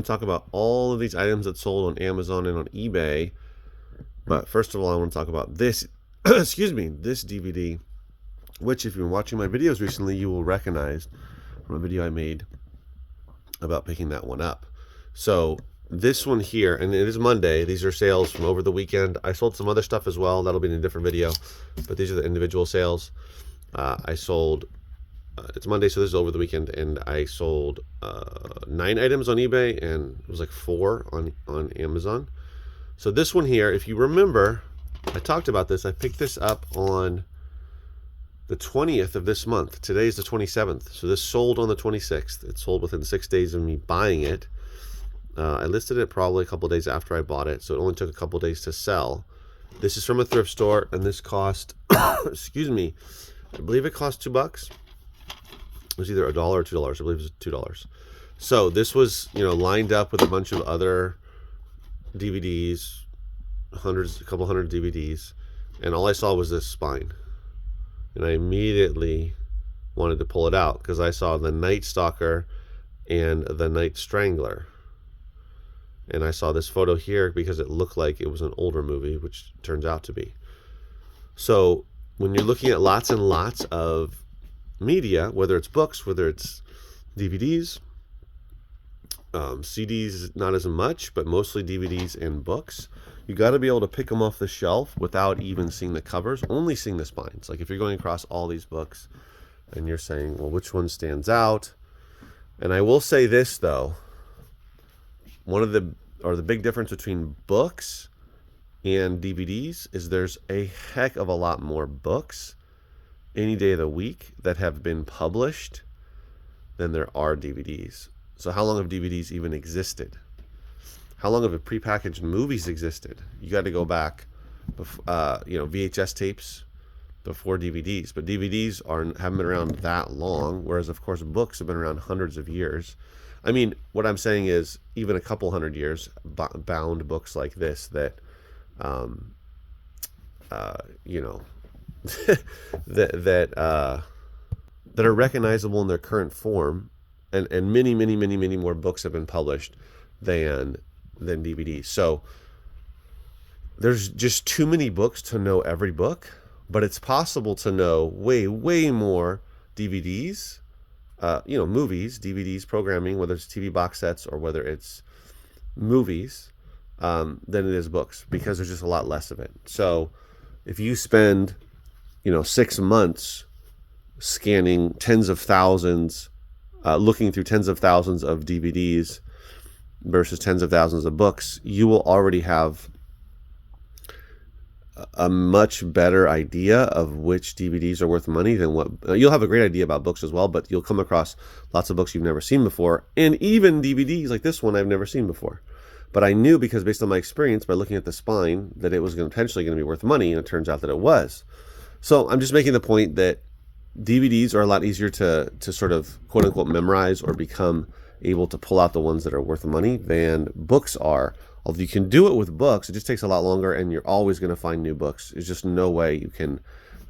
Talk about all of these items that sold on Amazon and on eBay. But first of all, I want to talk about this, excuse me, this DVD, which if you've been watching my videos recently, you will recognize from a video I made about picking that one up. So this one here, and it is Monday. These are sales from over the weekend. I sold some other stuff as well. That'll be in a different video, but these are the individual sales. I sold it's Monday, so this is over the weekend, and I sold 9 items on eBay, and it was like 4 on Amazon. So this one here, if you remember, I talked about this. I picked this up on the 20th of this month. Today's the 27th, so this sold on the 26th. It sold within 6 days of me buying it. I listed it probably a couple days after I bought it, so it only took a couple days to sell. This is from a thrift store, and this cost, excuse me, I believe it cost $2. It was either $1 or $2. I believe it was $2. So this was, lined up with a bunch of other DVDs, a couple hundred DVDs, and all I saw was this spine. And I immediately wanted to pull it out because I saw The Night Stalker and The Night Strangler. And I saw this photo here because it looked like it was an older movie, which turns out to be. So when you're looking at lots and lots of media, whether it's books, whether it's DVDs, CDs, not as much, but mostly DVDs and books, you got to be able to pick them off the shelf without even seeing the covers, only seeing the spines. Like if you're going across all these books and you're saying, well, which one stands out? And I will say this though, the big difference between books and DVDs is there's a heck of a lot more books any day of the week that have been published than there are DVDs. So how long have DVDs even existed? How long have prepackaged movies existed? You got to go back, VHS tapes before DVDs. But DVDs haven't been around that long, whereas of course books have been around hundreds of years. I mean, what I'm saying is even a couple hundred years, bound books like this that, that are recognizable in their current form, and many more books have been published than DVDs. So there's just too many books to know every book, but it's possible to know way more DVDs, movies, DVDs, programming, whether it's TV box sets or whether it's movies, than it is books, because there's just a lot less of it. So if you spend 6 months scanning tens of thousands, looking through tens of thousands of DVDs versus tens of thousands of books, you will already have a much better idea of which DVDs are worth money than what you'll have a great idea about books as well, but you'll come across lots of books you've never seen before, and even DVDs like this one I've never seen before. But I knew, because based on my experience by looking at the spine, that it was potentially going to be worth money, and it turns out that it was. So I'm just making the point that DVDs are a lot easier to sort of quote unquote memorize or become able to pull out the ones that are worth money than books are. Although you can do it with books, it just takes a lot longer, and you're always going to find new books. There's just no way you can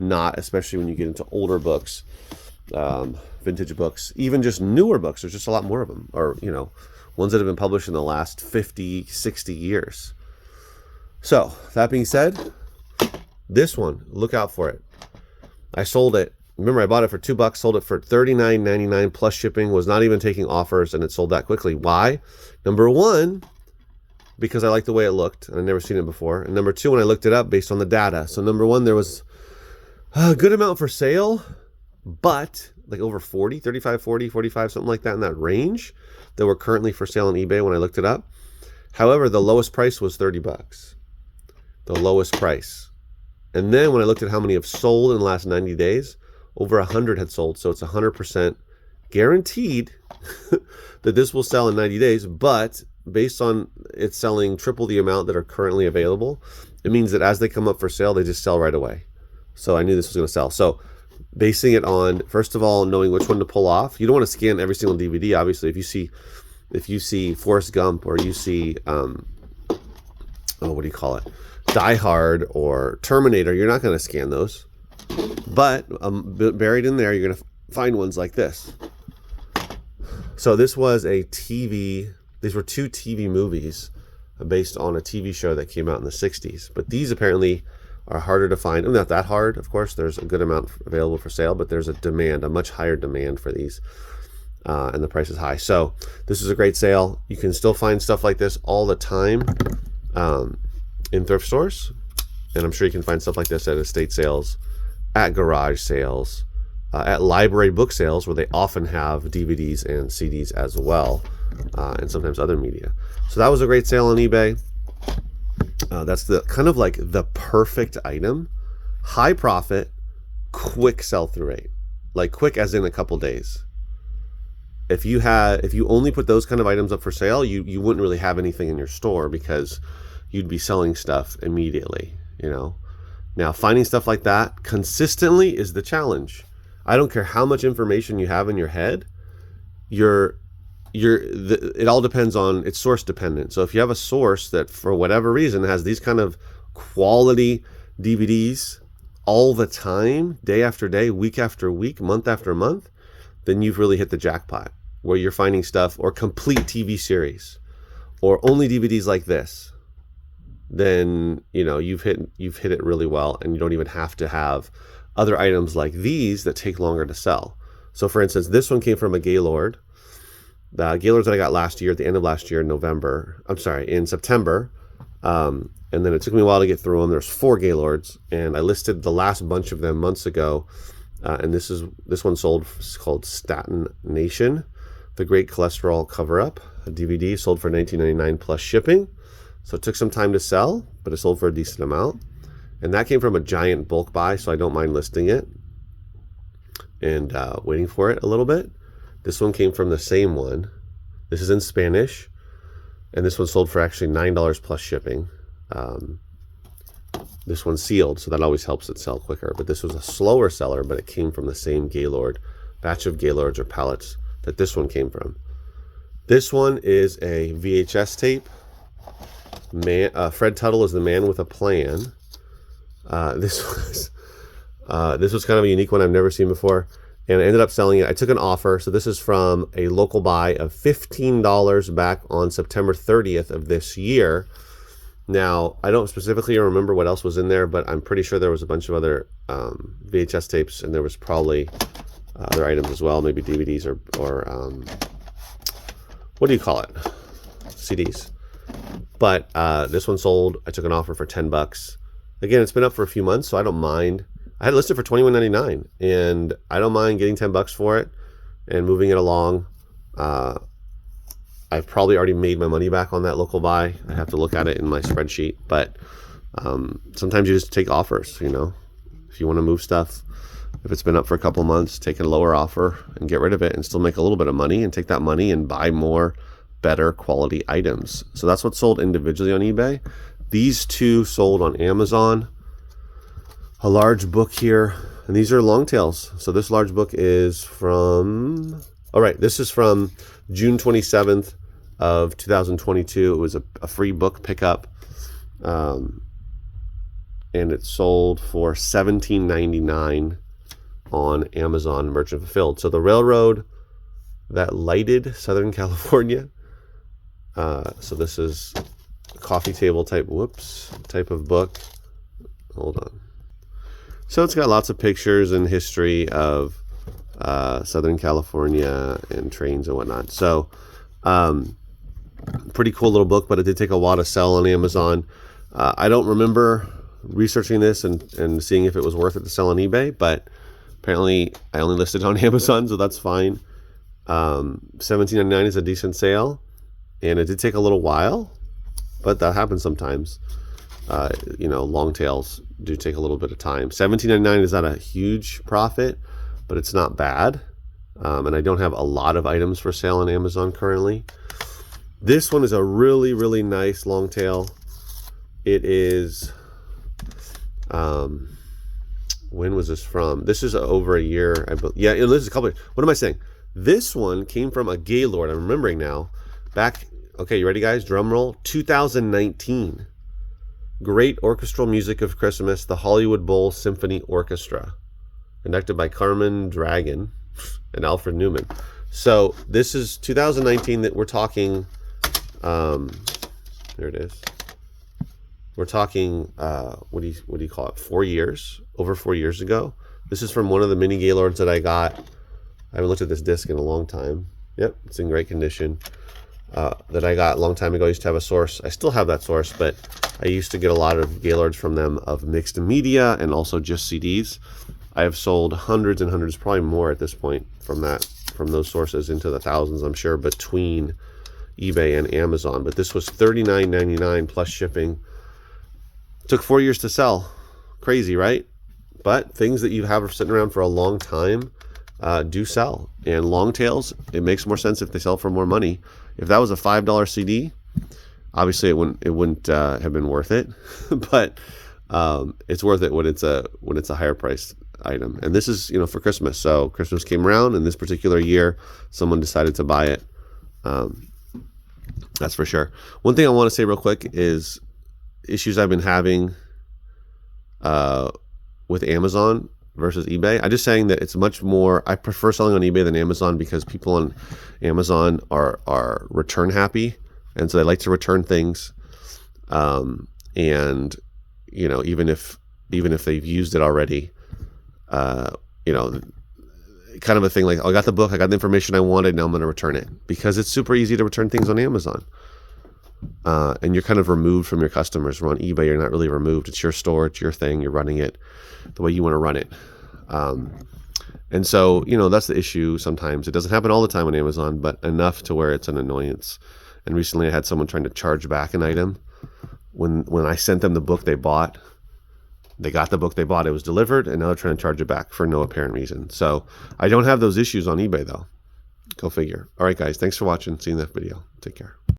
not, especially when you get into older books, vintage books, even just newer books. There's just a lot more of them, or ones that have been published in the last 50, 60 years. So that being said, this one, look out for it. I sold it. Remember, I bought it for $2, sold it for $39.99 plus shipping, was not even taking offers, and it sold that quickly. Why? Number one, because I liked the way it looked, and I'd never seen it before. And number two, when I looked it up based on the data. So number one, there was a good amount for sale, but like over 40, 35, 40, 45, something like that in that range that were currently for sale on eBay when I looked it up. However, the lowest price was $30. The lowest price. And then when I looked at how many have sold in the last 90 days, over 100 had sold. So it's 100% guaranteed that this will sell in 90 days. But based on it selling triple the amount that are currently available, it means that as they come up for sale, they just sell right away. So I knew this was going to sell. So basing it on, first of all, knowing which one to pull off. You don't want to scan every single DVD. Obviously, if you see Forrest Gump, or you see, what do you call it? Die Hard or Terminator, you're not going to scan those. But buried in there, you're going to find ones like this. So this was a TV These were 2 TV movies based on a TV show that came out in the 60s. But these apparently are harder to find. Not that hard, of course. There's a good amount available for sale, but there's a much higher demand for these. And the price is high. So this is a great sale. You can still find stuff like this all the time in thrift stores. And I'm sure you can find stuff like this at estate sales, at garage sales, at library book sales, where they often have DVDs and CDs as well, and sometimes other media. So that was a great sale on eBay. That's the kind of like the perfect item. High profit, quick sell-through rate. Like quick as in a couple days. If you only put those kind of items up for sale, you wouldn't really have anything in your store because you'd be selling stuff immediately, you know. Now, finding stuff like that consistently is the challenge. I don't care how much information you have in your head. It all depends on, it's source dependent. So if you have a source that for whatever reason has these kind of quality DVDs all the time, day after day, week after week, month after month, then you've really hit the jackpot, where you're finding stuff, or complete TV series, or only DVDs like this. Then, you know, you've hit it really well, and you don't even have to have other items like these that take longer to sell. So for instance, this one came from a Gaylord. The Gaylords that I got last year, at the end of last year, in September. And then it took me a while to get through them. There's 4 Gaylords, and I listed the last bunch of them months ago. And this one sold. It's called Staten Nation, The Great Cholesterol Cover-Up. A DVD sold for $19.99 plus shipping. So it took some time to sell, but it sold for a decent amount. And that came from a giant bulk buy, so I don't mind listing it and waiting for it a little bit. This one came from the same one. This is in Spanish, and this one sold for actually $9 plus shipping. This one's sealed, so that always helps it sell quicker. But this was a slower seller, but it came from the same Gaylord batch of Gaylords or pallets that this one came from. This one is a VHS tape. Fred Tuttle is the man with a plan. This was kind of a unique one I've never seen before, and I ended up selling it. I took an offer. So this is from a local buy of $15 back on September 30th of this year. Now, I don't specifically remember what else was in there, but I'm pretty sure there was a bunch of other VHS tapes, and there was probably other items as well, maybe DVDs or what do you call it? CDs. But this one sold. I took an offer for $10. Again, it's been up for a few months, so I don't mind. I had it listed for $21.99, and I don't mind getting $10 for it and moving it along. I've probably already made my money back on that local buy. I have to look at it in my spreadsheet, but sometimes you just take offers, you know. If you want to move stuff, if it's been up for a couple months, take a lower offer and get rid of it and still make a little bit of money, and take that money and buy more better quality items. So that's what's sold individually on eBay. These 2 sold on Amazon. A large book here, and these are long tails. So this large book is from, this is from June 27th of 2022. It was a free book pickup, and it sold for $17.99 on Amazon Merchant Fulfilled. So the railroad that lighted Southern California. So this is a coffee table type of book. Hold on. So it's got lots of pictures and history of Southern California and trains and whatnot. So pretty cool little book, but it did take a while to sell on Amazon. I don't remember researching this and seeing if it was worth it to sell on eBay, but apparently I only listed it on Amazon, so that's fine. $17.99 is a decent sale, and it did take a little while, but that happens sometimes. You know, long tails do take a little bit of time. $17.99 is not a huge profit, but it's not bad. And I don't have a lot of items for sale on Amazon currently. This one is a really, really nice long tail. It is, when was this from? This is over a year. Yeah, this is a couple. What am I saying? This one came from a Gaylord. I'm remembering now. Back, okay, you ready, guys? Drum roll. 2019. Great orchestral music of Christmas, the Hollywood Bowl Symphony Orchestra, conducted by Carmen Dragon and Alfred Newman. So this is 2019, that we're talking There it is. We're talking, what do you call it? 4 years, over 4 years ago. This is from one of the mini Gaylords that I got. I haven't looked at this disc in a long time. Yep, it's in great condition. That I got a long time ago. I used to have a source. I still have that source, but I used to get a lot of Gaylords from them of mixed media and also just CDs. I have sold hundreds and hundreds, probably more at this point, from those sources, into the thousands, I'm sure, between eBay and Amazon. But this was $39.99 plus shipping. Took 4 years to sell. Crazy, right? But things that you have sitting around for a long time do sell. And long tails, it makes more sense if they sell for more money. If that was a $5 CD, obviously it wouldn't have been worth it. But it's worth it when it's a higher priced item. And this is, for Christmas. So Christmas came around, and this particular year, someone decided to buy it. That's for sure. One thing I want to say real quick is issues I've been having with Amazon versus eBay. I'm just saying that it's much more, I prefer selling on eBay than Amazon, because people on Amazon are return happy, and so they like to return things. And even if they've used it already, kind of a thing like, I got the book, I got the information I wanted, now I'm going to return it, because it's super easy to return things on Amazon. And you're kind of removed from your customers. Where on eBay, you're not really removed. It's your store, it's your thing, you're running it the way you want to run it. And so, that's the issue sometimes. It doesn't happen all the time on Amazon, but enough to where it's an annoyance. And recently I had someone trying to charge back an item. When I sent them the book they bought, they got the book they bought, it was delivered, and now they're trying to charge it back for no apparent reason. So I don't have those issues on eBay, though. Go figure. All right, guys, thanks for watching. See you in that video. Take care.